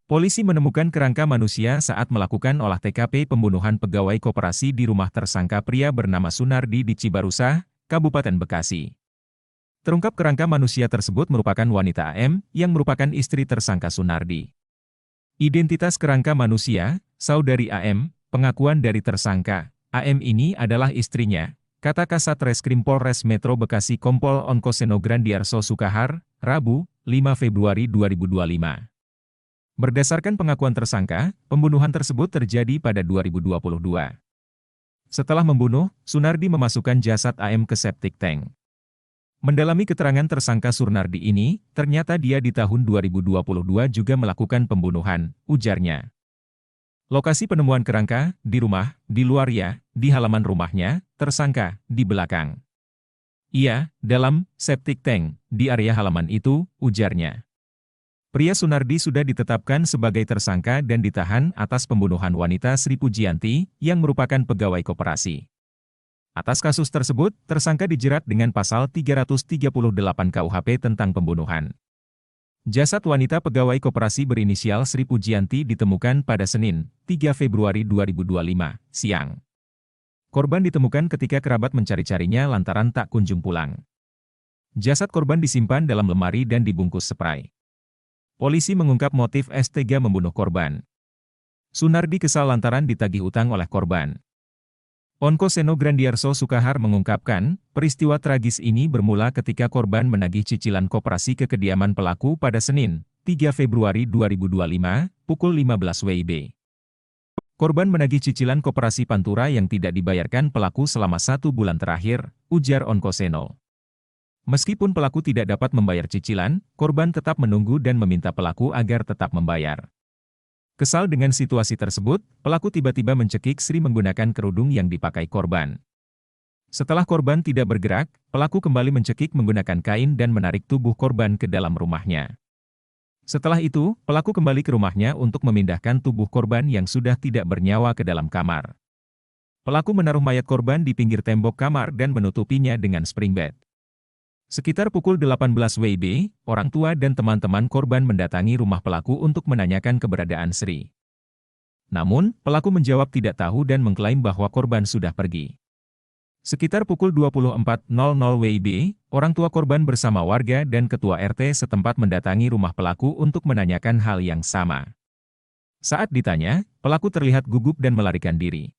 Polisi menemukan kerangka manusia saat melakukan olah TKP pembunuhan pegawai koperasi di rumah tersangka pria bernama Sunardi di Cibarusah, Kabupaten Bekasi. Terungkap kerangka manusia tersebut merupakan wanita AM yang merupakan istri tersangka Sunardi. Identitas kerangka manusia, saudari AM, pengakuan dari tersangka, AM ini adalah istrinya, kata Kasat Reskrim Polres Metro Bekasi Kompol Onkoseno Grandiarso Sukahar, Rabu, 5 Februari 2025. Berdasarkan pengakuan tersangka, pembunuhan tersebut terjadi pada 2022. Setelah membunuh, Sunardi memasukkan jasad AM ke septic tank. Mendalami keterangan tersangka Sunardi ini, ternyata dia di tahun 2022 juga melakukan pembunuhan, ujarnya. Lokasi penemuan kerangka, di rumah, di luar ya, di halaman rumahnya, tersangka, di belakang. Iya, dalam septic tank, di area halaman itu, ujarnya. Pria Sunardi sudah ditetapkan sebagai tersangka dan ditahan atas pembunuhan wanita Sri Pujianti yang merupakan pegawai koperasi. Atas kasus tersebut, tersangka dijerat dengan pasal 338 KUHP tentang pembunuhan. Jasad wanita pegawai koperasi berinisial Sri Pujianti ditemukan pada Senin, 3 Februari 2025, siang. Korban ditemukan ketika kerabat mencari-carinya lantaran tak kunjung pulang. Jasad korban disimpan dalam lemari dan dibungkus spray. Polisi mengungkap motif S3 membunuh korban. Sunardi kesal lantaran ditagih utang oleh korban. Onkoseno Grandiarso Sukahar mengungkapkan, peristiwa tragis ini bermula ketika korban menagih cicilan koperasi ke kediaman pelaku pada Senin, 3 Februari 2025, pukul 15 WIB. Korban menagih cicilan koperasi Pantura yang tidak dibayarkan pelaku selama 1 bulan terakhir, ujar Onkoseno. Meskipun pelaku tidak dapat membayar cicilan, korban tetap menunggu dan meminta pelaku agar tetap membayar. Kesal dengan situasi tersebut, pelaku tiba-tiba mencekik Sri menggunakan kerudung yang dipakai korban. Setelah korban tidak bergerak, pelaku kembali mencekik menggunakan kain dan menarik tubuh korban ke dalam rumahnya. Setelah itu, pelaku kembali ke rumahnya untuk memindahkan tubuh korban yang sudah tidak bernyawa ke dalam kamar. Pelaku menaruh mayat korban di pinggir tembok kamar dan menutupinya dengan spring bed. Sekitar pukul 18 WIB, orang tua dan teman-teman korban mendatangi rumah pelaku untuk menanyakan keberadaan Sri. Namun, pelaku menjawab tidak tahu dan mengklaim bahwa korban sudah pergi. Sekitar pukul 24.00 WIB, orang tua korban bersama warga dan ketua RT setempat mendatangi rumah pelaku untuk menanyakan hal yang sama. Saat ditanya, pelaku terlihat gugup dan melarikan diri.